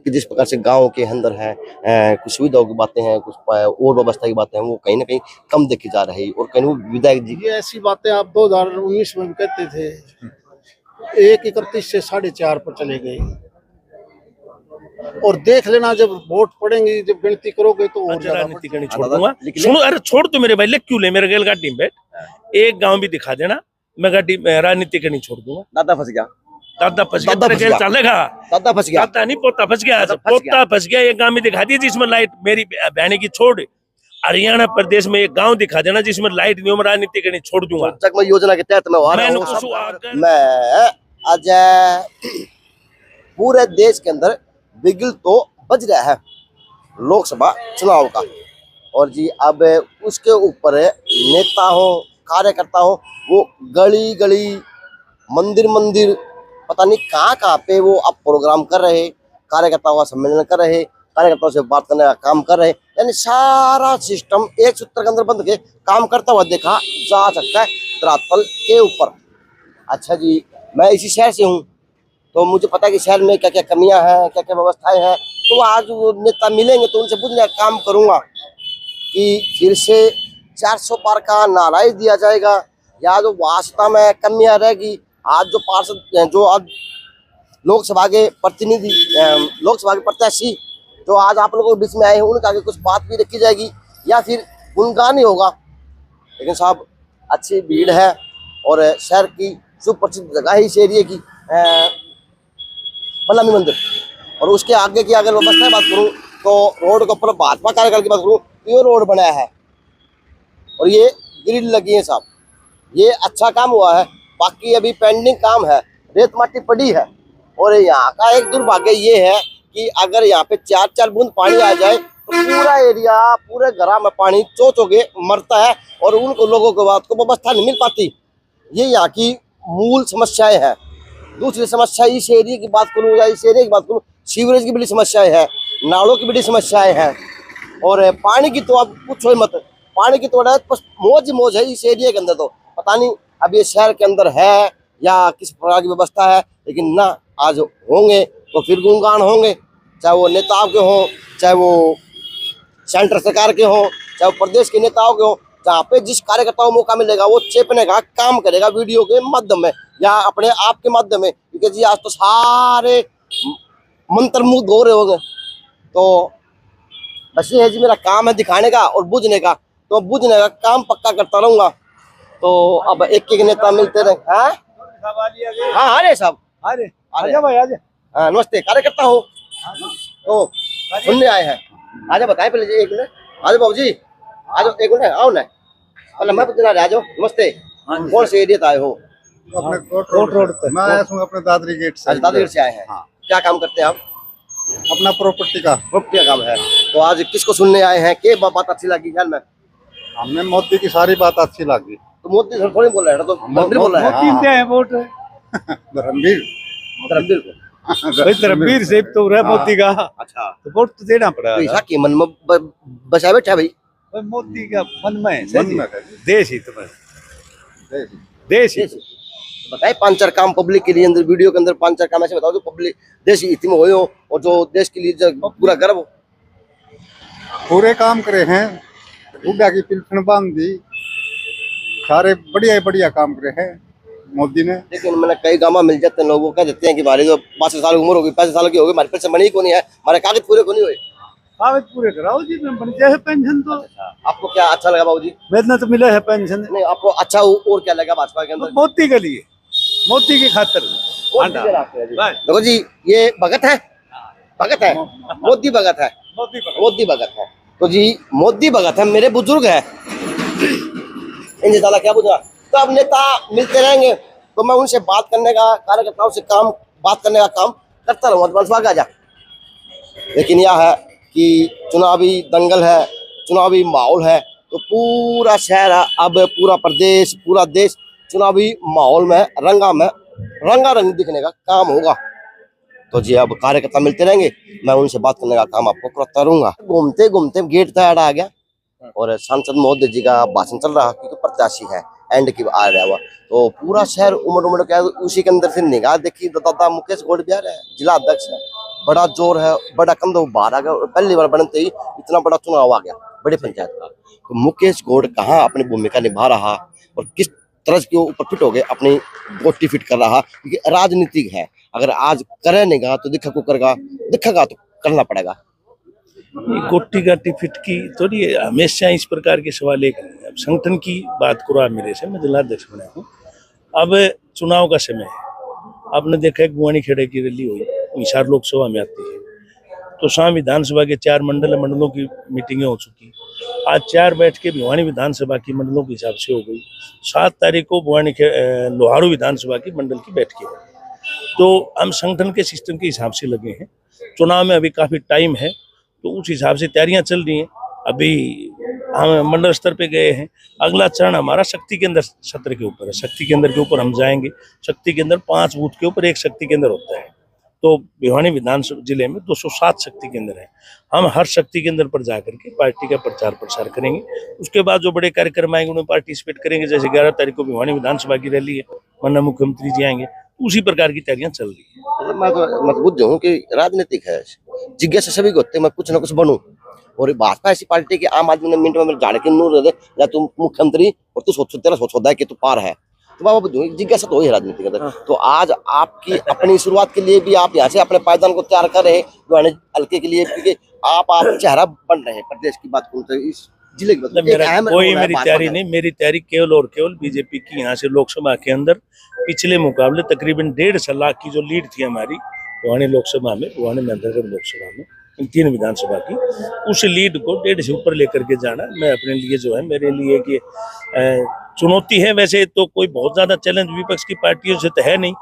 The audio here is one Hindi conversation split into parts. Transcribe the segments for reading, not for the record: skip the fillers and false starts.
कि जिस प्रकार से गांव के अंदर है कुछ सुविधाओं की बातें हैं, कुछ और व्यवस्था की बातें हैं, वो कहीं ना कहीं कम देखी जा रही है। और कहीं वो विधायक जी ये ऐसी बातें आप 2019 में भी कहते थे, 1:31 से 4:30 पर चले गए। और देख लेना जब वोट पड़ेंगे, जब गिनती करोगे तो और ज्यादा राजनीति करनी छोड़ दूंगा। सुनो, अरे छोड़ तो मेरे भाई, ले क्यों ले मेरे गेल गाड़ी में एक गांव भी दिखा देना, मैं गाड़ी राजनीति करनी छोड़ दूंगा। दादा फंस गया, दादा फंस गया, तेरे गेल चलेगा। दादा फंस गया, दादा नहीं, पोता फंस गया। पोता फंस गया। एक गांव में दिखा दिया जिसमें लाइट, मेरी बहने की छोड़ हरियाणा प्रदेश में एक गांव दिखा देना जिसमें लाइट नहीं हो, मैं राजनीति करनी छोड़ दूंगा। चकमा योजना के तहत मैं आज पूरे देश के अंदर बिगल तो बज रहा है लोकसभा चुनाव का। और जी अब उसके ऊपर नेता हो, कार्यकर्ता हो, वो गली गली, मंदिर मंदिर, पता नहीं कहाँ कहाँ पे वो अब प्रोग्राम कर रहे, कार्यकर्ताओं का सम्मेलन कर रहे, कार्यकर्ताओं से बात करने का काम कर रहे। यानी सारा सिस्टम एक सूत्र के अंदर बंद के काम करता हुआ देखा जा सकता है धरातल के ऊपर। अच्छा जी, मैं इसी शहर से हूँ, तो मुझे पता है कि शहर में क्या क्या कमियां हैं, क्या क्या व्यवस्थाएं हैं। तो आज वो नेता मिलेंगे तो उनसे पूछने का काम करूंगा कि फिर से 400 पार का नारा ही दिया जाएगा, या जो वास्ता में कमियां रहेगी। आज जो पार्षद, जो आज लोकसभा के प्रतिनिधि, लोकसभा के प्रत्याशी जो आज आप लोगों के बीच में आए हैं, उनके आगे कुछ बात भी रखी जाएगी या फिर गुणगान ही होगा। लेकिन साहब अच्छी भीड़ है और शहर की सुप्रसिद्ध जगह है इस एरिए की, बल्लामी मंदिर। और उसके आगे की अगर व्यवस्था की बात करूं तो रोड के ऊपर भाजपा कार्यकाल की बात करूं तो ये रोड बनाया है और ये ग्रिल लगी है साहब, ये अच्छा काम हुआ है। बाकी अभी पेंडिंग काम है, रेत माटी पड़ी है। और यहाँ का एक दुर्भाग्य ये है कि अगर यहाँ पे 4-4 बूंद पानी आ जाए तो पूरा एरिया, पूरे घर में पानी चौके मरता है और उनको लोगों को बात को व्यवस्था नहीं मिल पाती। ये यहाँ की मूल समस्याएं हैं। दूसरी समस्या इस एरिया की बात करूँ या इस एरिया की बात करूँ, सीवरेज की बड़ी समस्याएं हैं, नालों की बड़ी समस्याएं हैं। और पानी की तो अब पूछो ही मत, पानी की तो मौज मौज है इस एरिया के अंदर। तो पता नहीं अब ये शहर के अंदर है या किस प्रकार की व्यवस्था है, लेकिन ना आज होंगे तो फिर गुणगान होंगे, चाहे वो नेताओं के हों, चाहे वो सेंटर सरकार के हों, चाहे वो प्रदेश के नेताओं के हों। जहाँ पे जिस कार्यकर्ता को मौका मिलेगा वो चेपने का काम करेगा वीडियो के माध्यम में या अपने आप के माध्यम में, क्योंकि जी आज तो सारे मंत्र मुग्ध हो रहे होंगे। तो बस ये है जी, मेरा काम है दिखाने का और बुझने का, तो बुझने का काम पक्का करता रहूंगा। तो अब एक एक नेता मिलते रहे। हाँ अरे साहब, अरे भाई आजा। हाँ नमस्ते, कार्यकर्ता हो तो सुनने आए हैं, आजा बताए पहले एक मिनट। आजा बाबू जी, आजो एक मिनट, आओ ना, मतलब मैं पूछना रहा। आजो नमस्ते, कौन से एरिया से आए हो? अपने कोट रोड पे मैं आया हूँ, अपने दादरी गेट से। दादरी गेट से आए हैं। हाँ। क्या काम करते हैं आप? अपना प्रॉपर्टी का काम है। तो आज किसको सुनने आए हैं, क्या बात अच्छी लगी ख्याल में? हमने मोदी की सारी बात अच्छी लगी। तो मोदी सर थोड़ी बोल रहे हैं, तो धर्मवीर बोल रहे हैं। वोट धर्मवीर, धर्मवीर को धर्मवीर से तो रहा मोदी का। अच्छा, तो वोट तो देना पड़ेगा। तो ऐसा कि मन में बचा बैठा भाई, मोदी का मन में देश ही तो बस देश ही। तो बताए 5-4 काम पब्लिक के लिए अंदर वीडियो के अंदर 5-4 काम ऐसे बताओ जो पब्लिक देश हित में हो और जो देश के लिए पूरा गर्व हो। पूरे काम करे हैं, बुढ़ा की पिलखन बांध दी, सारे बढ़िया बढ़िया काम करे हैं मोदी ने। लेकिन मैंने कई गाँव मिल जाते हैं, लोगों कह देते हैं कि हमारी जो 62 साल की उम्र होगी, 65 साल की होगी, हमारे पेंशन बनी को नहीं है, हमारे कागज पूरे को नहीं हुए। कागज पूरे कराओ जी, बन जाए पेंशन। तो आपको क्या अच्छा लगा बाबू जी? वेतना तो मिला है पेंशन। नहीं, आपको अच्छा और क्या लगा भाजपा के अंदर? मोदी के लिए, मोदी की खातिर। देखो जी, ये भगत है, भगत है, मोदी भगत है, मोदी भगत है। तो जी मोदी भगत है, मेरे बुजुर्ग है, इनसे ज्यादा क्या पूछना। तो अब नेता मिलते रहेंगे तो मैं उनसे बात करने का, कार्यकर्ताओं से बात करने का काम करता रहूँगा। जा लेकिन यह है कि चुनावी दंगल है, चुनावी माहौल है, तो पूरा शहर, अब पूरा प्रदेश, पूरा देश चुनावी माहौल में रंगारंग दिखने का काम होगा। तो जी अब कार्यकर्ता मिलते रहेंगे, मैं उनसे बात करने का काम आपको करता रहूंगा। घूमते घूमते गेट तक आ गया और सांसद महोदय जी का भाषण चल रहा, क्योंकि प्रत्याशी है, एंड की आ रहा हुआ। तो पूरा शहर उमड़ उमड़ के उसी के अंदर फिर निगाह देखी, दादा मुकेश गोड़ बिहार है, जिला अध्यक्ष है। बड़ा जोर है, बड़ा कम तो बाहर आ गया और पहली बार बनते ही इतना बड़ा चुनाव आ गया बड़े पंचायत का। तो मुकेश गौड़ कहाँ अपनी भूमिका निभा रहा और किस तरह के ऊपर फिट हो गए, अपनी गोटी फिट कर रहा, क्योंकि राजनीतिक है। अगर आज करे नहीं तो दिखेगा तो करना पड़ेगा। ये गोटी गाटी फिट की थोड़ी है, हमेशा इस प्रकार के सवाल एक अब संगठन की बात करो आप मेरे से, मैं जिलाध्यक्ष बना हूँ। अब चुनाव का समय है, आपने देखा है गुआनी खेड़े की रैली हुई, हिसार लोकसभा में आती है, तो शाम विधानसभा के 4 मंडलों की मीटिंगें हो चुकी। आज 4 बैठ के भिवानी विधानसभा की मंडलों के हिसाब से हो गई। 7 तारीख को बुआनी लोहारू विधानसभा की मंडल की बैठकें हो। तो हम संगठन के सिस्टम के हिसाब से लगे हैं। चुनाव में अभी काफ़ी टाइम है, तो उस हिसाब से तैयारियां चल रही हैं। अभी हम मंडल स्तर पे गए हैं। अगला चरण हमारा शक्ति केंद्र सत्र के ऊपर है। शक्ति केंद्र के ऊपर हम जाएंगे। शक्ति केंद्र 5 बूथ के ऊपर एक शक्ति केंद्र होता है। तो भिवानी विधानसभा जिले में 207 शक्ति केंद्र हैं। हम हर शक्ति केंद्र पर जाकर के पार्टी का प्रचार प्रसार करेंगे। उसके बाद जो बड़े कार्यक्रम आएंगे उन्हें पार्टिसिपेट करेंगे। जैसे 11 तारीख को भिवानी विधानसभा की रैली है, माननीय मुख्यमंत्री जी आएंगे। उसी प्रकार की तैयारियां चल रही है। मैं तो मजबूत हूँ कि राजनीतिक है, जिज्ञासा सभी को होते हैं, मैं कुछ ना कुछ बनूं। और भाजपा ऐसी पार्टी की आम आदमी ने मिनट में मेरे झाड़ के नूर दे या तुम मुख्यमंत्री और तू सोच तेरा सोच होता है कि तू पार है, तो बाबा जिज्ञासा तो ही राजनीति के अंदर। तो आज आपकी अपनी शुरुआत के लिए भी आप यहाँ से अपने पायदान को तैयार कर रहे हैं हल्के के लिए, क्योंकि आप चेहरा बन रहे हैं प्रदेश की बात करते हैं, इस जिले की बात। कोई मेरी तैयारी नहीं, मेरी तैयारी केवल और केवल बीजेपी की यहाँ से लोकसभा के अंदर पिछले मुकाबले तकरीबन 1.5 लाख की जो लीड थी हमारी भिवानी लोकसभा में, भिवानी नंदनगढ़ लोकसभा में, इन 3 विधानसभा की, उस लीड को 1.5 से ऊपर लेकर के जाना मैं अपने लिए जो है, मेरे लिए कि चुनौती है। वैसे तो कोई बहुत ज्यादा चैलेंज विपक्ष की पार्टियों से तो है नहीं।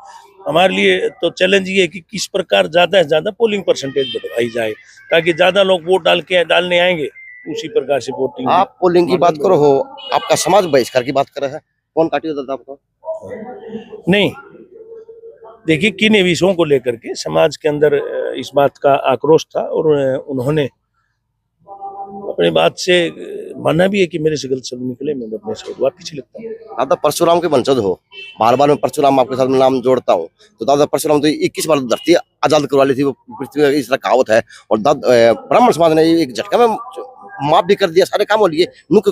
हमारे लिए तो चैलेंज ये है कि किस प्रकार ज्यादा से ज्यादा पोलिंग परसेंटेज बढ़ाई जाए, ताकि ज्यादा लोग वोट डालने आएंगे, उसी प्रकार से वोटिंग। आप पोलिंग की बात करो हो, आपका समाज बहिष्कार की बात कर रहा है, कौन काटी होता था आपको? नहीं, देखिए किन विषयों को लेकर के समाज के अंदर इस बात का आक्रोश था और उन्होंने अपनी बात से माना भी है कि मेरे से गलत शब्द निकले, मैं अपने से वापिस लिखता हूँ। दादा परशुराम के वंशज हो, बार बार मैं परशुराम आपके साथ नाम जोड़ता हूँ। तो दादा परशुराम तो 21 बार धरती आजाद करवा ली थी, वो पृथ्वी का इस तरह कहावत है। और ब्राह्मण समाज ने एक झटका में माफ भी कर दिया, सारे काम हो लिए। जो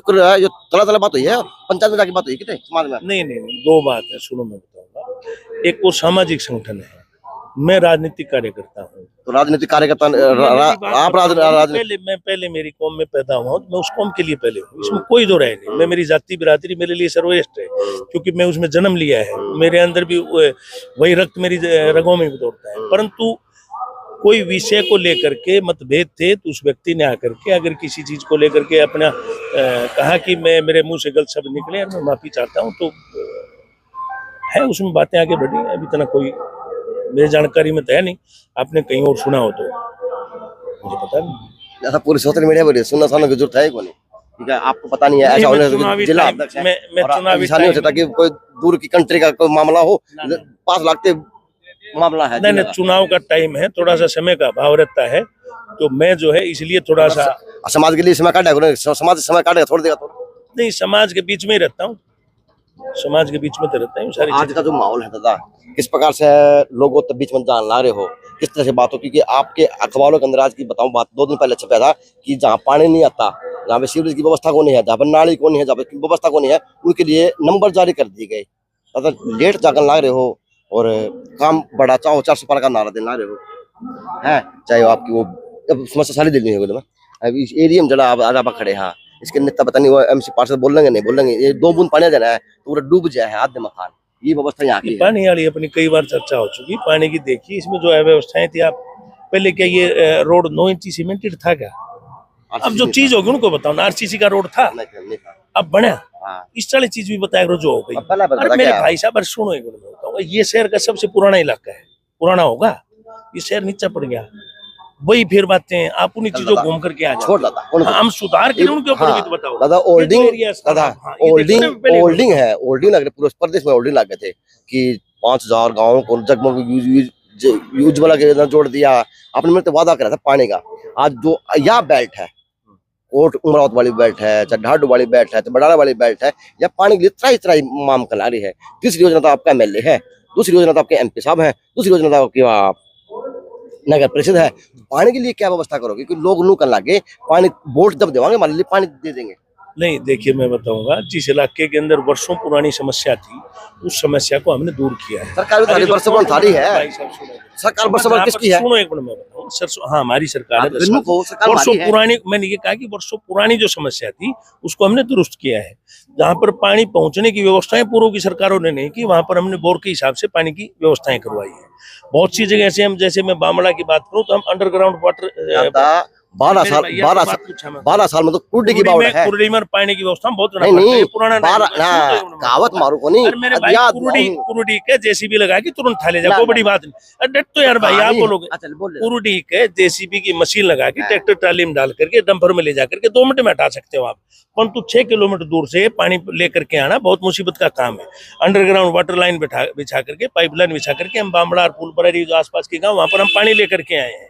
तला बात हुई है, पंचायत में जाके बात हुई कितने समाज में? नहीं, 2 बात है, सुनो मैं बताऊंगा। एक वो सामाजिक संगठन है, मैं राजनीतिक कार्यकर्ता हूँ। तो राजनीतिक कार्यकर्ता आप पहले मेरी कौम में पैदा हुआ हूँ, मैं उस कौम के लिए पहले हूँ, इसमें कोई दो राय नहीं। मैं मेरी जाति बिरादरी मेरे लिए सर्वश्रेष्ठ है, क्योंकि मैं उसमें जन्म लिया है। मेरे अंदर भी वही रक्त मेरी रगों में दौड़ता है। परंतु कोई विषय को लेकर के मतभेद थे, तो उस व्यक्ति ने आकर के अगर किसी चीज को लेकर के अपना कहा कि मैं मेरे मुंह से गलत शब्द निकले और मैं माफी चाहता हूँ, तो है उसमें बातें आगे बढ़ी। अभी इतना कोई मेरी जानकारी में तो है नहीं, आपने कहीं और सुना हो तो मुझे पता नहीं। ऐसा पूरी सोशल मीडिया पर सुनना की जरूरत है कोई? ठीक है, आपको पता नहीं है ऐसा होने से जिला अध्यक्ष है, नहीं हो सकता कि कोई दूर की कंट्री का कोई मामला हो, 5 लाख के मामला है। नहीं, चुनाव का टाइम है, थोड़ा सा समय का अभाव रहता है, तो मैं जो है इसलिए थोड़ा सा समाज के लिए समय काटेगा, समाज समय काटेगा, छोड़ देगा तो नहीं। समाज के बीच में ही रहता हूँ, समाज के बीच में तो रहता हूँ। आज का जो माहौल है दादा, किस प्रकार से लोगों तक बीच में जान ला रहे हो, किस तरह से बात हो? क्योंकि आपके अखबारों के अंदर आज की बताऊं बात, 2 दिन पहले छपा था कि जहाँ पानी नहीं आता, जहाँ पे सीवरेज की व्यवस्था को नहीं है, जहाँ पर नाली को नहीं है, जहाँ पर व्यवस्था को नहीं है, उनके लिए नंबर जारी कर दिए गए। दादा लेट जाकर ला रहे हो और काम बड़ा चाहो 400 पार का नारा देना रहे हो है, चाहे आपकी वो समस्या सारी दिल्ली है। अब इस एरिया में जरा आप खड़े हैं, इसके नेता पता नहीं वो एमसी पार्षद बोलेंगे नहीं बोलेंगे, ये 2 बूंद पानी जाना है तो पूरा डूब जाए है आधे मकान। ये व्यवस्था यहाँ की पानी वाली अपनी कई बार चर्चा हो चुकी। पानी की देखिए, इसमें जो व्यवस्थाएं थी, आप पहले क्या ये रोड 9 इंची सीमेंटेड था क्या? अब जो चीज होगी उनको बताओ ना। आरसीसी का रोड था, अब बना इस सारी चीज भी बताया जो हो गई। अरे मेरे भाई साहब, सुनो एक मिनट, ये शहर का सबसे पुराना इलाका है, पुराना होगा, ये शहर नीचा पड़ गया, वही फिर बातें आप उन्हीं चीजों घूम करके आ जाओ। हम सुधार के उनके ऊपर भी बताओ। दादा ओल्डिंग है, ओल्डिंग लग रहे पूरे प्रदेश में, ओल्डिंग लग गए थे कि 5000 गाँव को जगमग उज्ज्वला के जोड़ दिया। आपने मेरे वादा करा था पानी का। आज जो यह बेल्ट है, कोट उमरावत वाली बेल्ट है, चाहे ढाडू वाली बेल्ट है, चाहे बडाला वाली बेल्ट है, या पानी के लिए त्राई माम कला रही है। तीसरी योजना तो आपका MLA है, दूसरी योजना तो आपके MP साहब है, दूसरी योजना तो आपकी नगर परिषद है, पानी के लिए क्या व्यवस्था करोगे? क्योंकि लोग नू कर लागे पानी वोट जब देवांगे हमारे लिए पानी दे देंगे। नहीं, देखिए मैं बताऊंगा, जिस इलाके के अंदर वर्षों पुरानी समस्या थी, उस समस्या को हमने दूर किया है। सरकार भी थारी वर्षों थारी है, सरकार वर्षों किसकी है? सुनो एक मिनट मैं बताऊं, सरसों हाँ हमारी सरकार है, बिन्नू को सरकार वर्षों हमारी है। पुरानी, मैंने ये कहा कि वर्षों पुरानी जो समस्या थी उसको हमने दुरुस्त किया है। जहां पर पानी पहुंचने की व्यवस्थाएं पूर्व की सरकारों ने नहीं की, वहां पर हमने बोर के हिसाब से पानी की व्यवस्थाएं करवाई है। बहुत सी जगह ऐसे हम, जैसे मैं बामड़ा की बात करूं तो हम अंडरग्राउंड वाटर 12 साल में तो कुर्डी की बावड़ है। कुर्डी में पानी की व्यवस्था बहुत नहीं पुराना कहावत मारू को नहीं। अरे मेरे भाई, कुरुडी के जेसीबी लगा के तुरंत थाले जा, कोई बड़ी बात नहीं। अरे तो यार भाई आप बोलोगे, कुरुडी के जेसीबी की मशीन लगा के ट्रैक्टर ट्राली में डाल करके डंपर में ले जा करके 2 मिनट में हटा सकते हो आप, परंतु 6 किलोमीटर दूर से पानी लेकर के आना बहुत मुसीबत का काम है। अंडरग्राउंड वाटर लाइन बिछा करके, पाइपलाइन बिछा करके हम बामड़ा और फूलपरारी जो आसपास के गाँव, वहां पर हम पानी लेकर के आए हैं।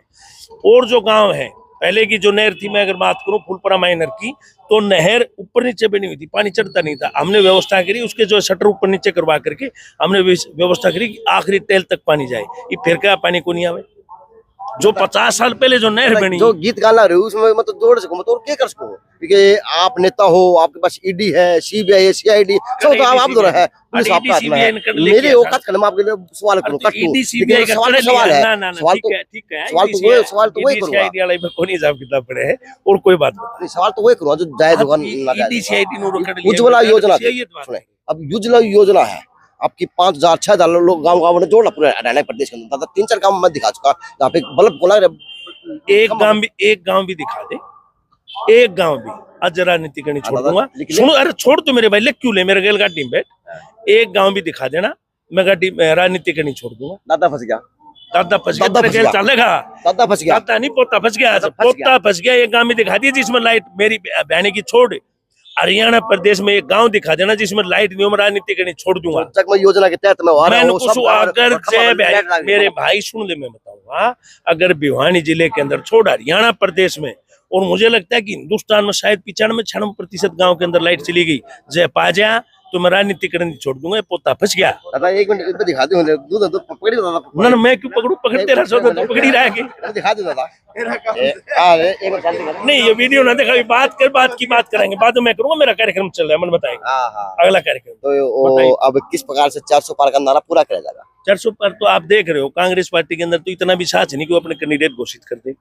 और जो गाँव है, पहले की जो नहर थी, मैं अगर बात करूं फुलपरा माइनर की, तो नहर ऊपर नीचे बनी हुई थी, पानी चढ़ता नहीं था। हमने व्यवस्था करी, उसके जो शटर ऊपर नीचे करवा करके हमने व्यवस्था करी कि आखिरी टेल तक पानी जाए। ये फिर क्या पानी को नहीं आवे? जो 50 साल पहले जो नहर बनी, जो गीत गाना रहे उसमें मतलब जोड़ सको, मतलब क्या कर सको? क्योंकि आप नेता हो, आपके पास ईडी है, सीबीआई है, सीआईडी सब तो आप दो है, पुलिस आपका हाथ में है। मेरे औकात का मैं आपके लिए सवाल करूं, सवाल है, सवाल तो वही करूंगा, कोई हिसाब किताब पड़े है और कोई बात नहीं, सवाल तो वही करूंगा जो जायज होगा। उज्ज्वला योजना, अब उज्ज्वला योजना है आपकी 5,000 6,000 लोग गाँव ने जोड़ा पूरे हरियाणा प्रदेश के अंदर। 3-4 गाँव मैं दिखा चुका, जहाँ पे बल्ब बोला एक गांव भी दिखा दे, एक गांव भी। आज राजनीति करनी छोड़ दूंगा, सुनो, अरे छोड़ तो मेरे भाई, ले क्यों ले, मेरे गेल गाड़ी में बैठ, एक गांव भी दिखा देना, मैं गाड़ी राजनीति करनी छोड़ दूंगा। दादा फंस गया, दादा फंस गया, चलेगा? दादा फंस गया, दादा नहीं, पोता फंस गया, पोता फंस गया। एक गांव में दिखा दिया जिसमें लाइट, मेरी बहने की छोड़, हरियाणा प्रदेश में एक गांव दिखा देना जिसमें लाइट नहीं हो, राजनीति करनी छोड़ दूंगा। योजना के तहत मैं अगर मेरे भाई सुन ले, मैं बताऊंगा, अगर भिवानी जिले के अंदर छोड़ हरियाणा प्रदेश में, और मुझे लगता है कि हिंदुस्तान में शायद 95-96% गांव के अंदर लाइट चली गई, जय पा जा तो मैं राजनीति करनी छोड़ दूंगा। पोता फंस गया। दादा 1 मिनट दिखा दो, दूध पकड़ी दादा। ना मैं क्यों पकड़ू, पकड़ते रह सो तो पकड़ी रहा के दिखा दो दादा। नहीं, ये वीडियो ना देखा, बात की बात करेंगे, बाद में मैं करूंगा, मेरा कार्यक्रम चल रहा है, मन बताएंगे अगला कार्यक्रम। तो अब किस प्रकार से 400 पार का नारा पूरा किया जाएगा? 400 पार तो आप देख रहे हो, कांग्रेस पार्टी के अंदर तो इतना भी साथ नहीं कि वो अपने कैंडिडेट घोषित कर दे।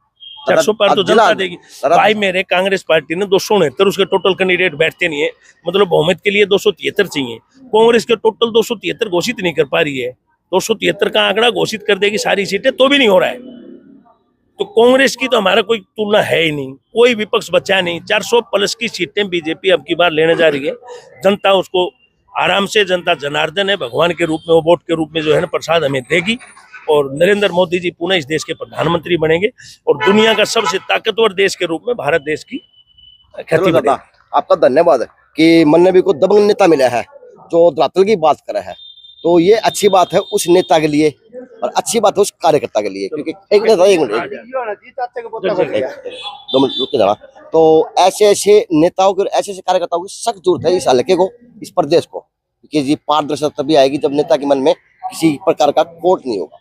400 पार तो जनता देगी भाई। मेरे कांग्रेस पार्टी ने 269, उसके टोटल कैंडिडेट बैठते नहीं है, मतलब बहुमत के लिए 273 चाहिए। कांग्रेस के टोटल 273 घोषित नहीं कर पा रही है। 273 का आंकड़ा घोषित कर देगी सारी सीटें, तो भी नहीं हो रहा है। तो कांग्रेस की तो हमारा कोई तुलना है ही नहीं, कोई विपक्ष बचा नहीं। 400 प्लस की सीटें बीजेपी अब की बार लेने जा रही है। जनता उसको आराम से, जनता जनार्दन है, भगवान के रूप में, वो वोट के रूप में जो है ना प्रसाद हमें देगी, और नरेंद्र मोदी जी पुनः इस देश के प्रधानमंत्री बनेंगे, और दुनिया का सबसे ताकतवर देश के रूप में भारत देश की ख्याति बढ़ेगी। आपका धन्यवाद कि मन्नबी को दबंग नेता मिला है जो धरातल की बात कर रहा है, तो ये अच्छी बात है उस नेता के लिए और अच्छी बात है उस कार्यकर्ता के लिए। क्योंकि 2 मिनट रुक के जाना, तो ऐसे नेताओं को, ऐसे कार्यकर्ताओं की सख्त जरूरत है इस हल्के को, इस प्रदेश को, क्योंकि ये पारदर्शिता तभी आएगी जब नेता के मन में किसी प्रकार का खोट नहीं होगा।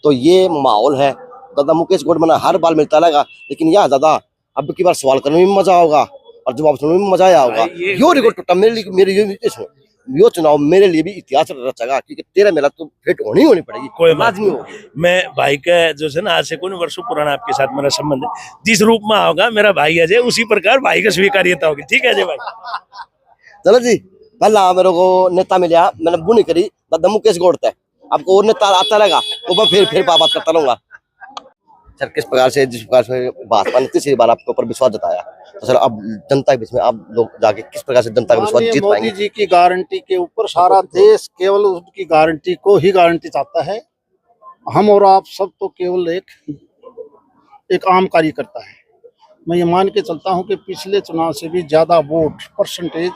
तो ये माहौल है। दादा मुकेश गौडमना हर बार मिलता रहेगा, लेकिन यह दादा अब की बार सवाल करने में मजा होगा और जवाब सुनने में मजा आया होगा। यो रिकॉर्ड टूटा मेरे लिए, यो चुनाव मेरे लिए भी इतिहास रचेगा, क्योंकि तेरा मेरा तो भेंट होनी पड़ेगी, कोई बात नहीं होगी। मैं भाई का जो है ना, आज से कोई वर्षों पुराना आपके साथ मेरा संबंध है, जिस रूप में होगा मेरा भाई अजय, उसी प्रकार भाई का स्वीकार्यता होगी। ठीक है अजय भाई? चलो जी, पहला मेरे को नेता मिला, मैंने बुनी करी दादा मुकेश गौड़ तक, आपको और नेता आता रहेगा तो मैं फिर बात करता रहूंगा। सर किस प्रकार से, जिस प्रकार से भाजपा ने तीसरी बार आपके ऊपर विश्वास जताया, तो सर अब जनता के बीच में आप लोग जाके किस प्रकार से जनता का विश्वास जीत पाएंगे? मोदी जी की गारंटी के ऊपर सारा देश केवल उनकी गारंटी को ही गारंटी चाहता है। हम और आप सब तो केवल एक आम कार्यकर्ता है। मैं ये मान के चलता हूं कि पिछले चुनाव से भी ज्यादा वोट परसेंटेज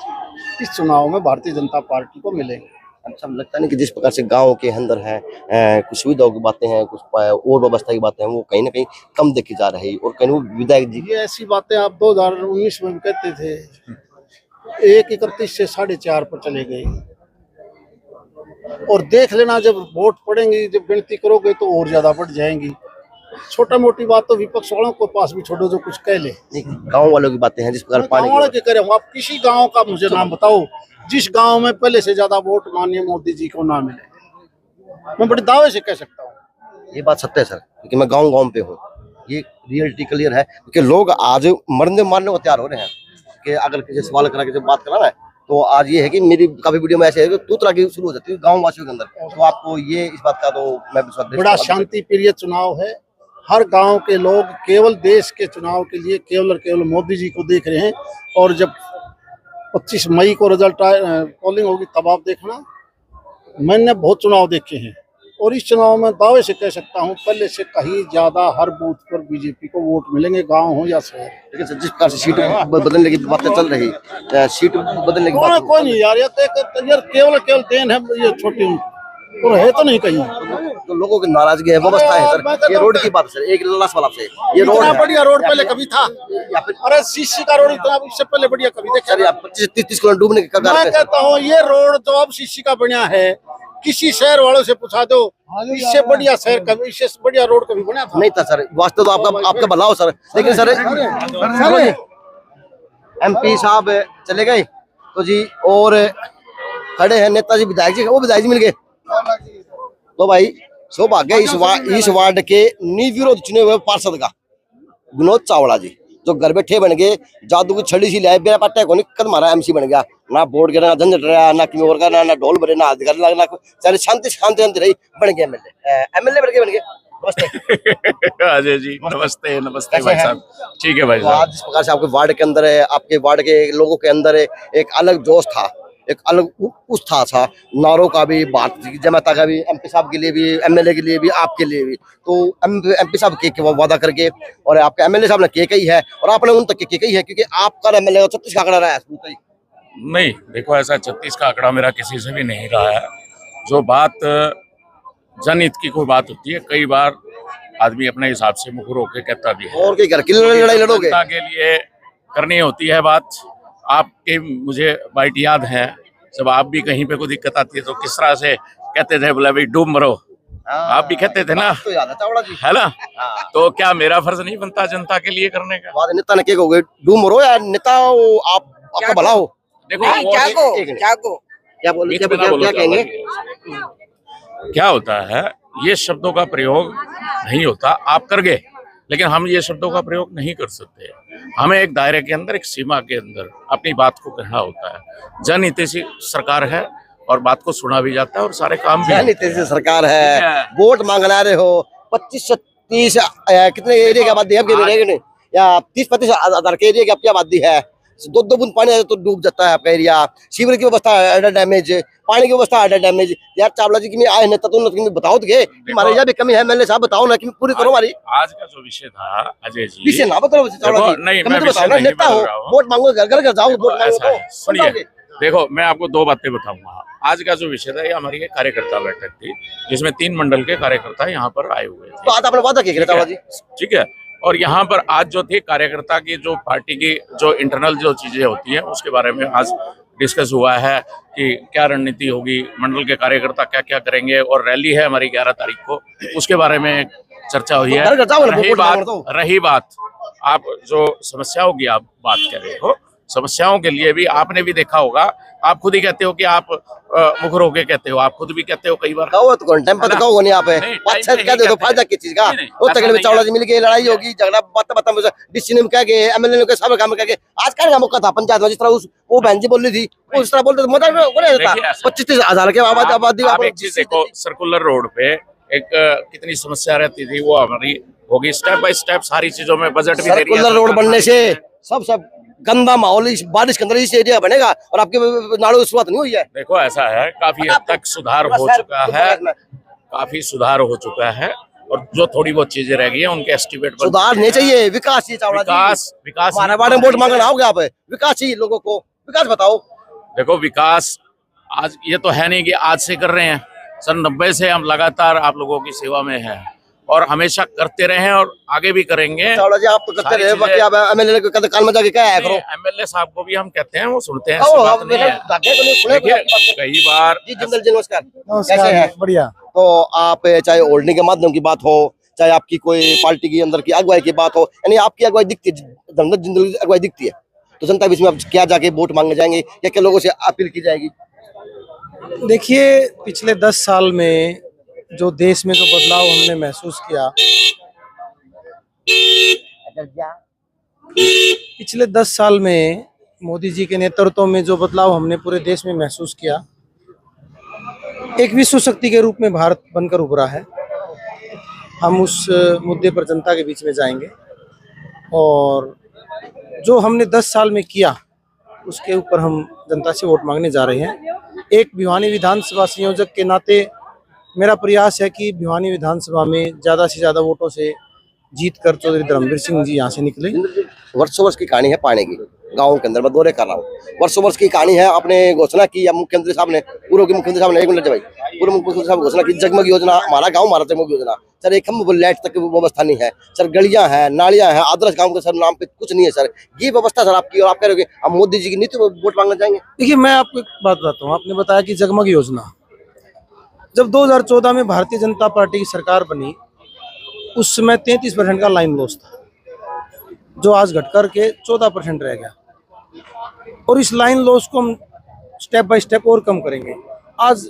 इस चुनाव में भारतीय जनता पार्टी को मिलेंगे। अच्छा लगता नहीं कि जिस प्रकार से गांव के अंदर है कुछ सुविधाओं की बातें हैं, कुछ और व्यवस्था की बातें हैं, वो कहीं ना कहीं कम देखी जा रही, और कहीं वो विधायक जी ये ऐसी बातें आप 2019 में कहते थे, 1:31 से 4.5 पर चले गए, और देख लेना जब वोट पड़ेंगे, जब गिनती करोगे तो और ज्यादा बढ़ जाएंगी। छोटा मोटी बात तो विपक्ष वालों को पास भी छोड़ो, जो कुछ कह ले। गांव वालों की बातें हैं जिस प्रकार पानी गाँव वाले के करें, आप किसी गांव का मुझे नाम बताओ जिस गांव में पहले से ज्यादा वोट माननीय मोदी जी को ना मिले। मैं बड़े दावे से कह सकता हूँ। ये बात सत्य है सर, क्योंकि मैं गांव पे हूँ, ये रियलिटी क्लियर है। क्योंकि लोग आज मरने मारने को तैयार हो रहे हैं कि अगर किसी सवाल करा के जब बात करा ना, तो आज ये है कि मेरी काफी वीडियो में ऐसे है कि तू तरह की शुरू हो जाती है गाँव वासियों के अंदर। तो आपको ये इस बात का तो मैं विश्वास बड़ा शांति प्रिय चुनाव है। हर गांव के लोग केवल देश के चुनाव के लिए केवल और केवल मोदी जी को देख रहे हैं। और जब 25 मई को रिजल्ट पोलिंग होगी तब आप देखना। मैंने बहुत चुनाव देखे हैं और इस चुनाव में दावे से कह सकता हूं पहले से कहीं ज्यादा हर बूथ पर बीजेपी को वोट मिलेंगे, गांव हो या शहर। लेकिन सर जिस प्रकार से सीट बदलने की बातें चल रही, सीट बदलने की बात कोई नहीं यार, ये तो यार केवल देन है ये छोटी, और है तो नहीं कहीं। तो लोगों की नाराजगी है, व्यवस्था है सर। ये रोड की बात सर, एक लल्ला सवाल आपसे, ये रोड इतना बढ़िया रोड पहले कभी था? अरे सीसी का रोड इतना इससे पहले बढ़िया कभी देखा? सर 25-30 किलोमीटर डूबने के कगार मैं पे। कहता हूँ ये रोड जो अब सीसी का बना है, किसी शहर वालों से पूछा दो इससे बढ़िया शहर कभी, इससे बढ़िया रोड कभी बना था? नहीं था सर, वास्तव तो आपका भला हो सर। लेकिन सर MP साहब चले गए तो जी, और खड़े हैं नेताजी विधायक जी, वो विधायक जी मिल गए। तो भाई सौभाग्य इस वार्ड के निर्विरोध चुने हुए पार्षद का विनोद चावड़ा जी, जो घर बैठे बन गए, जादू की छड़ी सी लाए, बिना पट्टे को निकल मारा MC बन गया। ना बोर्ड गिरा, ना झंझट रहा, ना किमी और का, ना ढोल बरे, ना अधिकार लगना, चाहे शांति शांति रही, बन गया MLA बन गए। नमस्ते अजय जी, नमस्ते नमस्ते भाई साहब। ठीक है भाई तो आज साहब। जिस प्रकार से आपके वार्ड के अंदर है, आपके वार्ड के लोगों के अंदर है, एक अलग जोश था, एक अलग उत्साह था, नारों का भी, बात जनता का भी, MP साहब के लिए भी, MLA के लिए भी, आपके लिए भी। तो MP साहब के वादा करके और आपके MLA साहब ने के कही है और आपने उन तक के कही है, क्योंकि आपका MLA 36 का आंकड़ा रहा है। नहीं देखो, ऐसा 36 का आंकड़ा मेरा किसी से भी नहीं रहा है। जो बात जनहित की कोई बात होती है, कई बार आदमी अपने हिसाब से मुखर होकर कहता भी है, और के घर की लड़ाई लड़ोगे, जनता के लिए करनी होती है बात। आपके मुझे बाइट याद है, जब आप भी कहीं पे कोई दिक्कत आती है तो किस तरह से कहते थे, बोले भाई डूब मरो, आप भी कहते थे ना, तो याद है चावड़ा जी, है ना? तो क्या मेरा फर्ज नहीं बनता जनता के लिए करने का? बाद नेता ने क्या कहोगे, डूब मरो या नेता आपका भला हो। देखो क्या कहेंगे? क्या होता है, ये शब्दों का प्रयोग नहीं होता, आप कर गए, लेकिन हम ये शब्दों का प्रयोग नहीं कर सकते। हमें एक दायरे के अंदर, एक सीमा के अंदर अपनी बात को कहना होता है। जनहितैषी सरकार है और बात को सुना भी जाता है और सारे काम भी। जनहितैषी सरकार है, वोट मांगना रहे हो, 25 से 30 कितने एरिया की आबादी है या 30-35 हजार के एरिया की आपकी आबादी है। 2 बूंद पानी आए तो डूब जाता है आपका एरिया। सीवर की व्यवस्था अंडर डैमेज, पानी की व्यवस्था अंडर डैमेज। यार चावला जी की आए नेता तो बताओ तो हमारे यहाँ भी कमी है, MLA साहब बताओ ना कि पूरी करो हमारी। आज का जो विषय था अजय जी, विषय ना बताओ चावला जी, नहीं मैं बताओ ना, नेता हो, वोट मांगो, घर घर जाओ, वोट मांगो। सुनिए, देखो मैं आपको 2 बातें बताऊंगा। आज का जो विषय था, ये हमारी एक कार्यकर्ता बैठक थी जिसमें 3 मंडल के कार्यकर्ता यहाँ पर आए हुए थे। तो आज आपने वादा किया चावला जी, ठीक है। और यहाँ पर आज जो थे कार्यकर्ता की, जो पार्टी की जो इंटरनल जो चीजें होती हैं उसके बारे में आज डिस्कस हुआ है कि क्या रणनीति होगी, मंडल के कार्यकर्ता क्या क्या करेंगे, और रैली है हमारी 11 तारीख को, उसके बारे में चर्चा हुई है। रही बात आप जो समस्याओं की आप बात कर रहे हो, समस्याओं के लिए भी आपने भी देखा होगा, आप खुद ही कहते हो कि आप मुखर होके कहते हो, आप खुद भी कहते हो कई बार। कहो तो टाइम पर कहो नहीं, आप कहते हो फायदा किस चीज का? वो तगड़े में चावला जी मिल गए, लड़ाई होगी, झगड़ा बात डिसीजन में कह के, MLA ने सब काम करके आज का मौका था पंचायत में, जिस तरह वो बहन जी बोल रही थी, वो इस तरह बोलते 25-30 हजार के आबादी। आप एक चीज देखो, सर्कुलर रोड पे एक कितनी समस्या रहती थी, वो हमारी होगी स्टेप बाय स्टेप सारी चीजों में। बजट भी सर्कुलर रोड बनने से सब गंदा माहौल इस बारिश के अंदर इस एरिया बनेगा और आपके नालों की शुरुआत नहीं हुई है। देखो ऐसा है, काफी हद तक सुधार हो चुका है, काफी सुधार हो चुका है, और जो थोड़ी बहुत चीजें रह गई हैं उनके एस्टिमेट सुधार नहीं चाहिए, विकास चाहिए चावला जी। विकास हमारे बारे में वोट मांगना आओगे आप, विकास चाहिए लोगों को, विकास बताओ। देखो विकास आज ये तो है नहीं कि आज से कर रहे हैं, सन 90 से हम लगातार आप लोगों की सेवा में हैं और हमेशा करते रहे हैं और आगे भी करेंगे। चावला जी आप तो करते रहे, बाकी आप MLA को कहते कान में जाके क्या है करो। MLA साहब को भी हम कहते हैं, वो सुनते हैं, ऐसी बात नहीं है। कई बार जी जिंदल जी नमस्कार, कैसे हैं? बढ़िया। तो आप चाहे होल्डिंग के माध्यम की बात हो, चाहे आपकी कोई पार्टी के अंदर की अगुवाई की बात हो, यानी आपकी अगुवाई दिखती है, धर्मदत्त जिंदल की अगुवाई दिखती है। तो जनता बीच में अब क्या जाके वोट मांगने जाएंगे या क्या लोगों से अपील की जाएगी? देखिए, पिछले 10 साल में जो देश में जो बदलाव हमने महसूस किया, पिछले 10 साल में मोदी जी के नेतृत्व में जो बदलाव हमने पूरे देश में महसूस किया, एक विश्व शक्ति के रूप में भारत बनकर उभरा है। हम उस मुद्दे पर जनता के बीच में जाएंगे और जो हमने 10 साल में किया उसके ऊपर हम जनता से वोट मांगने जा रहे हैं। एक भिवानी विधानसभा संयोजक के नाते मेरा प्रयास है कि भिवानी विधानसभा में ज़्यादा से ज़्यादा वोटों से जीतकर चौधरी धर्मवीर सिंह जी यहाँ से निकले। वर्षों वर्ष की कहानी है पानी की, गाँव के अंदर मैं दौरे कर रहा हूँ। वर्षों वर्ष की कहानी है, आपने घोषणा की या मुख्यमंत्री साहब ने, पूर्व के मुख्यमंत्री साहब ने, एक मिनट भाई, पूर्व मुख्यमंत्री साहब घोषणा की जगमग योजना, हमारा गाँव हमारा जगमग योजना। सर एक हम लाइट तक की व्यवस्था नहीं है सर, गलियां हैं, नालियां हैं, आदर्श गाँव के सर नाम पे कुछ नहीं है सर, ये व्यवस्था सर आपकी, और आप कह रहे हो हम मोदी जी की नीति वोट मांगने जाएंगे? देखिए, मैं आपको एक बात बताता हूँ। आपने बताया कि जगमग योजना, जब 2014 में भारतीय जनता पार्टी की सरकार बनी उस समय 33% का लाइन लॉस था, जो आज घट कर के 14% रह गया, और इस लाइन लॉस को हम स्टेप बाय स्टेप और कम करेंगे। आज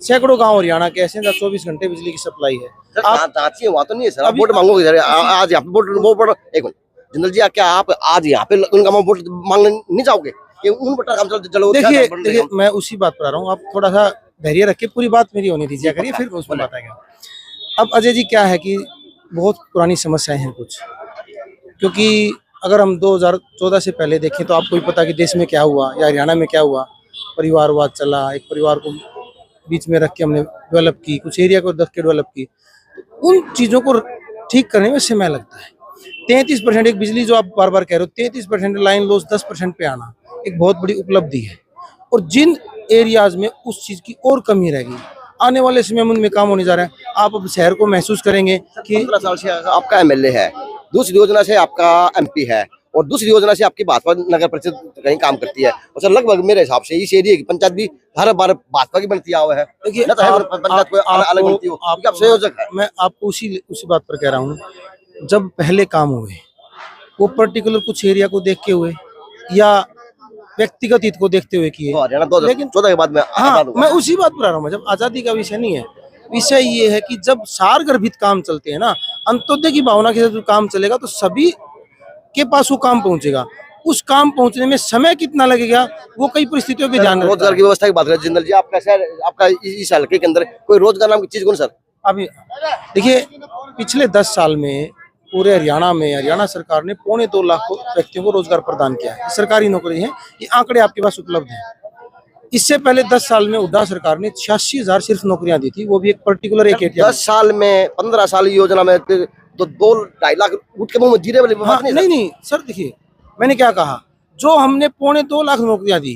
सैकड़ों गांव हरियाणा के ऐसे जहाँ 24 घंटे बिजली की सप्लाई है। आप वहाँ तो नहीं है सर, आप वोट मांगोगे सर, आज यहाँ पे वोट एक मिनट जिंदल जी, क्या आप आज यहाँ पे उनका वोट मांगने नहीं जाओगे कि उन वोट काम चलो? देखिए, मैं उसी बात पर आ रहा हूँ। आप थोड़ा सा धैर्य रखिए, पूरी बात मेरी होने दीजिए करिए, फिर उसमें बात आएगा। अब अजय जी, क्या है कि बहुत पुरानी समस्याएं हैं कुछ, क्योंकि अगर हम 2014 से पहले देखें तो आपको भी पता कि देश में क्या हुआ या हरियाणा में क्या हुआ। परिवारवाद चला, एक परिवार को बीच में रख के हमने डेवलप की, कुछ एरिया को रख के डेवलप की। तो उन चीज़ों को ठीक करने में समय लगता है। 33% एक बिजली जो आप बार बार कह रहे हो, 33% लाइन लॉस 10% पे आना एक बहुत बड़ी उपलब्धि है। और जिन एरियाज में उस चीज़ की और कमी रहेगी, आने वाले समय में उनमें काम होने जा रहा है। आप अब शहर को महसूस करेंगे कि 15 साल से आपका MLA है, दूसरी योजना से आपका MP है, और दूसरी योजना से आपकी भाजपा नगर परिषद कहीं काम करती है, और सर लगभग मेरे हिसाब से इस एरिया की पंचायत भी हर बार भाजपा की बनती हुआ है। देखिए, पंचायत को अलग बनती हो, आप संयोजक है। मैं आपको उसी बात पर कह रहा हूँ। जब पहले काम हुए वो पर्टिकुलर कुछ एरिया को देख के हुए या व्यक्तिगत हित को देखते हुए किए, लेकिन 14 के बाद में मैं उसी बात पर आ रहा हूँ। जब आजादी का विषय नहीं है, विषय ये है कि जब सारगर्भित काम चलते हैं ना, अंत्योदय की भावना के साथ काम चलेगा तो सभी के पास वो काम पहुंचेगा। उस काम पहुंचने में समय कितना लगेगा वो कई परिस्थितियों पे ध्यान। रोजगार की व्यवस्था की बात करें जिंदल जी, आपका शहर, आपका इस हल्के के अंदर कोई रोजगार नाम की चीज कौन सर? अभी देखिए, पिछले 10 साल में पूरे हरियाणा में हरियाणा सरकार ने 2.25 लाख व्यक्तियों को रोजगार प्रदान किया है। सरकारी नौकरी है, ये आंकड़े आपके पास उपलब्ध हैं। इससे पहले 10 साल में हुड्डा सरकार ने 86,000 सिर्फ नौकरियां दी थी, वो भी एक पर्टिकुलर एक एरिया। 10 साल में 15 साल योजना में तो 2-2.5 लाख उठ के मुंह में जीरे वाली बात नहीं सर। देखिए, मैंने क्या कहा, जो हमने 2.25 लाख नौकरियां दी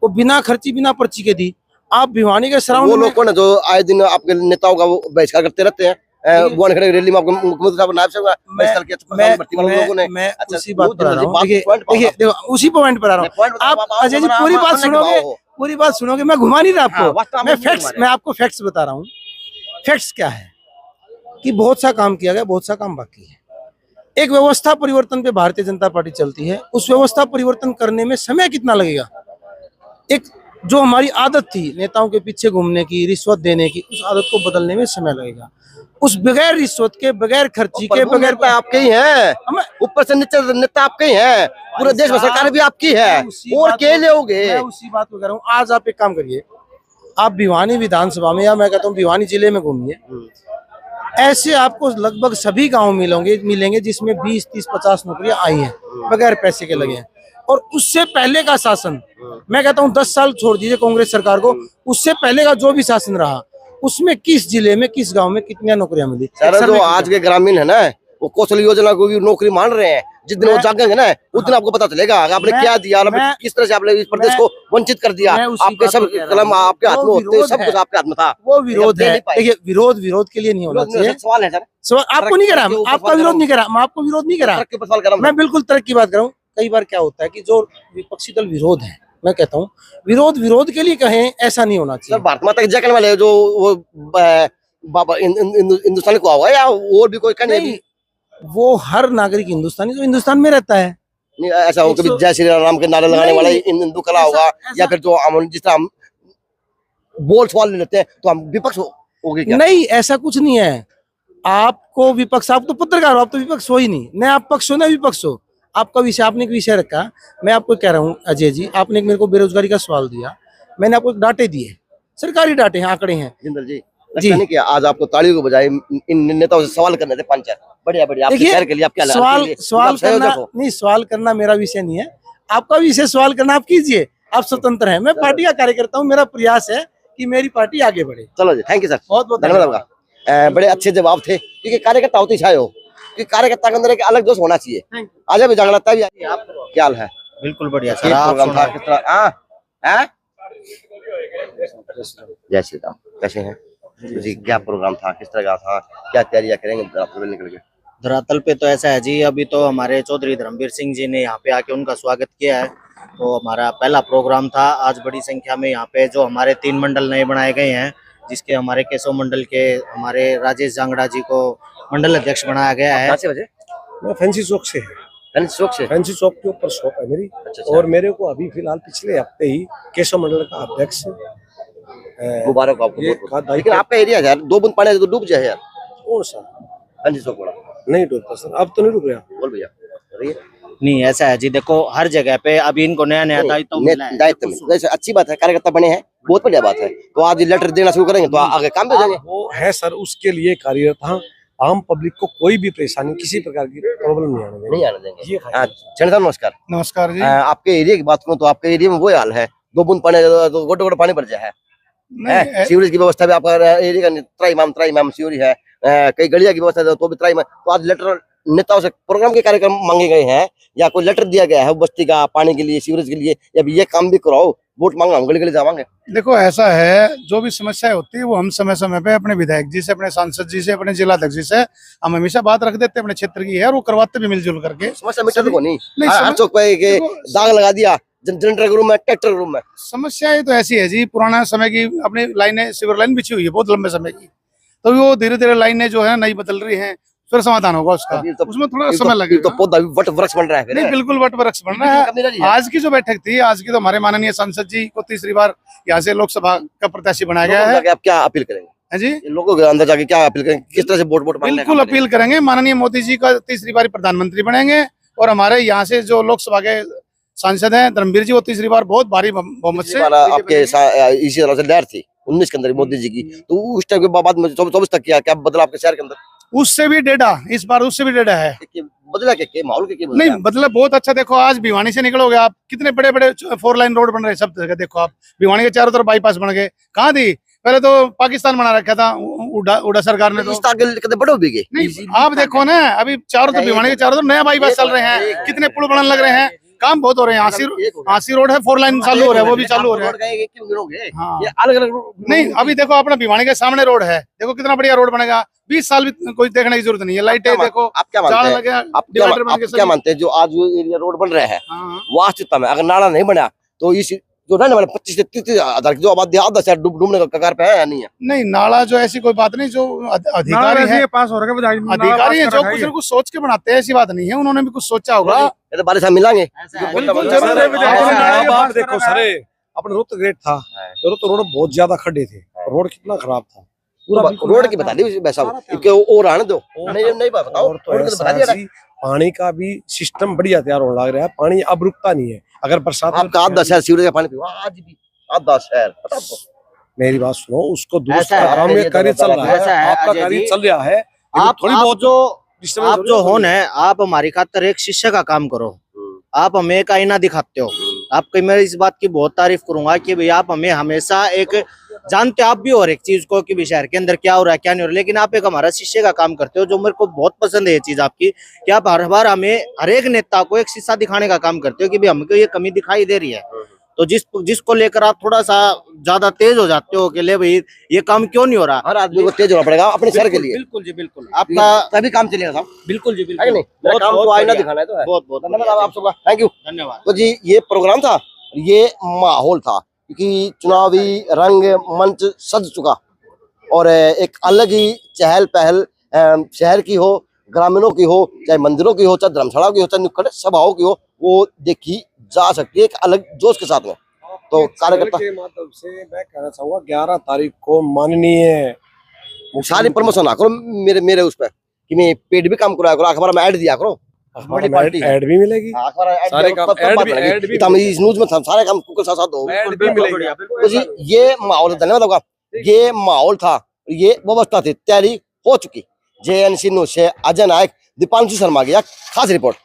वो बिना खर्ची बिना पर्ची के दी। आप भिवानी के सराउंड वो लोग कौन है जो आए दिन आपके नेताओं का वो बहिष्कार करते रहते हैं? खड़े रैली में आपको मुख्यमंत्री साहब नायब साहब बहिष्कार किया भर्ती वाले लोगों ने। मैं उसी बात पर आ रहा हूं। देखिए, देखो उसी पॉइंट पर आ रहा हूं। आप अजय जी पूरी बात सुनोगे, मैं घुमा नहीं रहा आपको। मैं आपको फैक्ट्स बता रहा हूँ। फैक्ट्स क्या है कि बहुत सा काम किया गया, बहुत सा काम बाकी है। एक व्यवस्था परिवर्तन पे भारतीय जनता पार्टी चलती है, उस व्यवस्था परिवर्तन करने में समय कितना लगेगा? एक जो हमारी आदत थी नेताओं के पीछे घूमने की, रिश्वत देने की, उस आदत को बदलने में समय लगेगा। उस बगैर रिश्वत के, बगैर खर्ची के, बगैर आपके ही है, ऊपर से नीचे नेता आपके ही है, पूरे देश में सरकार भी आपकी है, और क्या लोगे? मैं उसी बात को कह रहा हूँ। आज आप एक काम करिए, आप भिवानी विधानसभा में या मैं कहता हूँ भिवानी जिले में घूमिए, ऐसे आपको लगभग सभी गांव मिलेंगे जिसमें 20, 30, 50 नौकरियां आई हैं, बगैर पैसे के लगे हैं। और उससे पहले का शासन, मैं कहता हूँ 10 साल छोड़ दीजिए कांग्रेस सरकार को, उससे पहले का जो भी शासन रहा उसमें किस जिले में, किस गांव में कितनी नौकरियां मिली? जो आज के ग्रामीण है ना, वो कौशल योजना को भी नौकरी मान रहे हैं। जिस दिन वो जागेंगे ना, उस दिन आपको पता चलेगा आपने क्या दिया, किस तरह से आपने इस प्रदेश को वंचित कर दिया। आपके सब कलम आपके हाथ में होते, सब कुछ आपके हाथ में था। वो विरोध है। देखिए, विरोध के लिए नहीं होना चाहिए। सवाल है सर, सवाल आपको नहीं करा, आपका विरोध नहीं करा, मैं आपको विरोध नहीं करा, मैं बिल्कुल तरक्की की बात कर रहा हूँ। कई बार क्या होता है कि जो विपक्षी दल विरोध है, मैं कहता हूँ विरोध के लिए कहें, ऐसा नहीं होना चाहिए। भारत माता की जय करने वाले जो वो बाबा हिंदुस्तानी को होगा या और भी कोई का नहीं? नहीं, वो हर नागरिक हिंदुस्तानी जो हिंदुस्तान में रहता है। नहीं ऐसा हो कभी जय श्री राम के नारे लगाने वाला हिंदू कला होगा, या फिर जो हम जिस तरह हम बोल सवाल लेते हैं तो हम विपक्ष होगे क्या? नहीं, ऐसा कुछ नहीं है। आपको विपक्ष, आप तो पत्रकार हो, आप तो विपक्ष हो ही नहीं, न आप पक्ष हो न विपक्ष हो। आपका विषय, आपने एक विषय रखा, मैं आपको कह रहा हूँ अजय जी, आपने मेरे को बेरोजगारी का सवाल दिया, मैंने आपको डाटे दिए, सरकारी डाटे हैं, आंकड़े हैं। जिंदल जी लगता नहीं कि आज आपको तालियों के बजाय इन नेताओं से सवाल करने थे? पंचायत बढ़िया बढ़िया, आपके शहर के लिए आप क्या सवाल करना नहीं, सवाल करना मेरा विषय नहीं है, आपका विषय सवाल करना आप कीजिए, आप स्वतंत्र हैं। मैं पार्टी का कार्यकर्ता हूँ, मेरा प्रयास है कि मेरी पार्टी आगे बढ़े। चलो जी, थैंक यू सर, बहुत बहुत धन्यवाद आपका। बड़े अच्छे जवाब थे, क्योंकि कार्यकर्ता होती छाए हो कि कार्यकर्ता के अंदर एक अलग जोश होना चाहिए। आज भी जागरूकता भी आई। आप क्या हाल है? बिल्कुल बढ़िया ये प्रोग्राम था किस तरह? जय श्री राम, कैसे हैं जी? क्या प्रोग्राम था, किस तरह का था, क्या तैयारियां करेंगे निकल के? धरातल पे तो ऐसा है जी, अभी तो हमारे चौधरी धर्मवीर सिंह जी ने यहाँ पे आके उनका स्वागत किया है। तो हमारा पहला प्रोग्राम था। आज बड़ी संख्या में यहाँ पे जो हमारे 3 मंडल नए बनाए गए हैं, जिसके हमारे केशव मंडल के हमारे राजेश जांगड़ा जी को मंडल अध्यक्ष बनाया गया है। मैं फैंसी चौक से है, फैंसी चौक के ऊपर शॉप है मेरी। अच्छा। और मेरे को अभी फिलहाल पिछले हफ्ते ही केशव मंडल का अध्यक्ष मुबारक हो आपको ये बहुत बहुत। लेकिन आपका एरिया यार 2 बूंद पानी से तो डूब जाए यार। कौन सा? हाँ जी, सो बड़ा नहीं डूबता सर, अब तो नहीं डूब रहा। बोल भैया। नहीं ऐसा है जी, देखो हर जगह पे अभी इनको नया नया दायित्व मिला है। दायित्व मिला, अच्छी बात है, कार्यकर्ता बने हैं, बहुत बढ़िया बात है। तो आज लेटर देना शुरू करेंगे तो आगे काम भी हो जाएंगे। वो है सर, उसके लिए कार्यरत आम पब्लिक को कोई भी परेशानी, किसी प्रकार की प्रॉब्लम नहीं आने देंगे। नहीं आने देंगे। ये हाँ, चंद्र साहब नमस्कार। नमस्कार जी। आपके एरिया की बात करूँ तो आपके एरिया में वो हाल है, 2 बूंद पानी तो गोटे गोटे पानी भर जाए है। सीवरेज की व्यवस्था भी आपका एरिया का त्राई माम सीवरेज है, कई गलिया की व्यवस्था तो भी त्राई माम। तो आज लेटर नेताओं से प्रोग्राम के कार्यक्रम मांगे गए हैं या कोई लेटर दिया गया है बस्ती का पानी के लिए, सीवरेज के लिए, या ये काम भी कराओ, वोट मांगा हम गली गली जावांगे? देखो ऐसा है, जो भी समस्याएं होती है वो हम समय समय पे अपने विधायक जी से, अपने सांसद जी से, अपने जिलाध्यक्ष जी से हम हमेशा बात रख देते हैं अपने क्षेत्र की है, और वो करवाते भी मिलजुल करके। समस्या मिटने को नहीं नहीं, चौक पे दाग लगा दिया, जनरेटर के रूम में, ट्रैक्टर के रूम में। समस्याएं तो ऐसी है जी, पुराना समय की अपनी लाइनें, सीवर लाइन बिछी हुई है बहुत लंबे समय की, तो वो धीरे धीरे लाइनें जो है नई बदल रही है, फिर समाधान होगा उसका। उसमें थोड़ा समय लगेगा। तो पौधा वट वृक्ष बन रहा है। नहीं, बिल्कुल वट वृक्ष बन रहा है। आज की जो बैठक थी, आज की तो हमारे माननीय सांसद जी को तीसरी बार यहाँ से लोकसभा का प्रत्याशी बनाया गया है। आप क्या अपील करेंगे? है जी, लोगों के अंदर जाके क्या अपील करेंगे, किस तरह से वोट बिल्कुल अपील करेंगे। माननीय मोदी जी का तीसरी बार प्रधानमंत्री बनेंगे, और हमारे यहाँ से जो लोकसभा के सांसद हैं धर्मवीर जी, वो तीसरी बार बहुत भारी बहुमत से आपके इसी तरह से लहर थी 19 के अंदर मोदी जी की, तो उस टाइम के बाद में 24 तक क्या बदला आपके शहर के अंदर? उससे भी डेढ़ा, इस बार उससे भी डेढ़ा है। बदला क्या माहौल के नहीं बदला, बहुत अच्छा। देखो आज भिवानी से निकलोगे आप, कितने बड़े बड़े 4 लाइन रोड बन रहे हैं सब जगह। देखो आप भिवानी के चारों तरफ बाईपास बन गए। कहाँ थी पहले? तो पाकिस्तान बना रखा था उड़ा सरकार ने। तो बड़े भी गए। नहीं, आप देखो ना, अभी चारों तरफ भिवानी के चारों तरफ नया बाईपास चल रहे हैं, कितने पुल बनने लग रहे हैं, काम बहुत हो रहे हैं। आसी रोड है, 4 लाइन चालू हो रहा है, वो भी चालू हो रहा है। हाँ, अलग अलग नहीं, अभी देखो अपना भिवानी के सामने रोड है, देखो कितना बढ़िया रोड बनेगा। 20 साल भी कोई देखने की जरूरत नहीं है। लाइटें देखो, आप क्या मानते हैं जो आज जो एरिया रोड बन रहे हैं वास्तविकता में अगर नाला नहीं बना तो इस जो रहने वाले 25 से 30 हजार की जो आबादी आधा शहर डूबने का कगार पे है या नहीं है? नहीं, नाला जो ऐसी कोई बात नहीं, जो अधिकारी है, पास हो रहा है, अधिकारी है जो कुछ न कुछ सोच के बनाते हैं, ऐसी बात नहीं है, उन्होंने भी कुछ सोचा होगा। तो बारिश हम मिलांगे। आप देखो सर, अपना रोड ग्रेट था, रोड बहुत ज्यादा खड्डे थे, रोड कितना खराब था पूरा। रोड की बता दी वैसा और आने दो, नहीं बताओ। पानी का भी सिस्टम बढ़िया तैयार होने लग रहा है, पानी अब रुकता नहीं है। अगर बरसात आपका आधा शहर सीवरेज का पानी पीवा, आज भी आधा शहर। मेरी बात सुनो, उसको दुरुस्त का काम में कार्य चल रहा है, आपका कार्य चल रहा है। आप थोड़ी बहुत जो होन है, आप हमारी खातर एक शिष्य का काम करो। आप हमें एक आईना दिखाते हो। आपकी मैं इस बात की बहुत तारीफ करूंगा कि भाई आप हमें हमेशा एक जानते आप भी हो हर एक चीज को कि शहर के अंदर क्या हो रहा है क्या नहीं हो रहा है, लेकिन आप एक हमारा शिष्य का काम करते हो, जो मेरे को बहुत पसंद है ये चीज आपकी, कि आप हर बार हमें हर एक नेता को एक शीशा दिखाने का काम करते हो कि भाई हमको ये कमी दिखाई दे रही है, तो जिसको लेकर आप थोड़ा सा ज्यादा तेज हो जाते हो कि ले भाई ये काम क्यों नहीं हो रहा। हर आदमी को तेज होना पड़ेगा अपने शहर के लिए। बिल्कुल जी, बिल्कुल आपका तभी काम चलेगा साहब। बिल्कुल जी, है बिल्कुल। नहीं, काम तो आईना दिखाना है तो है। बहुत बहुत धन्यवाद आप सबका, थैंक यू, धन्यवाद। तो जी ये प्रोग्राम था, ये माहौल था, क्योंकि चुनावी रंग मंच सज चुका और एक अलग ही चहल पहल शहर की हो, ग्रामीणों की हो, चाहे मंदिरों की हो, चाहे धर्मशालाओं की हो, चाहे नुक्कड़ सभाओं की हो, वो देखी जा सकती है एक अलग जोश के साथ में। तो कार्यकर्ता के माध्यम से मैं कहना चाहूंगा 11 तारीख को माननीय सारी प्रमोशन ना करो मेरे मेरे उस पर कि मैं पेड भी काम कराया करो, अखबार में ऐड दिया करो, बड़ी पार्टी है। ऐड भी मिलेगी, अखबार ऐड सारे दिया काम करो, तब बात ऐड बनेगी। भी इतना मैं इस न्यूज में था, सारे काम कुछ साथ दो ऐड भी मिलेगी। तो जी ये माहौल, धन्यवाद होगा, ये माहौल था, ये व्यवस्था थी, तैयारी हो चुकी। JN सिन्नू से अजय नायक, दीपांशु शर्मा की खास रिपोर्ट।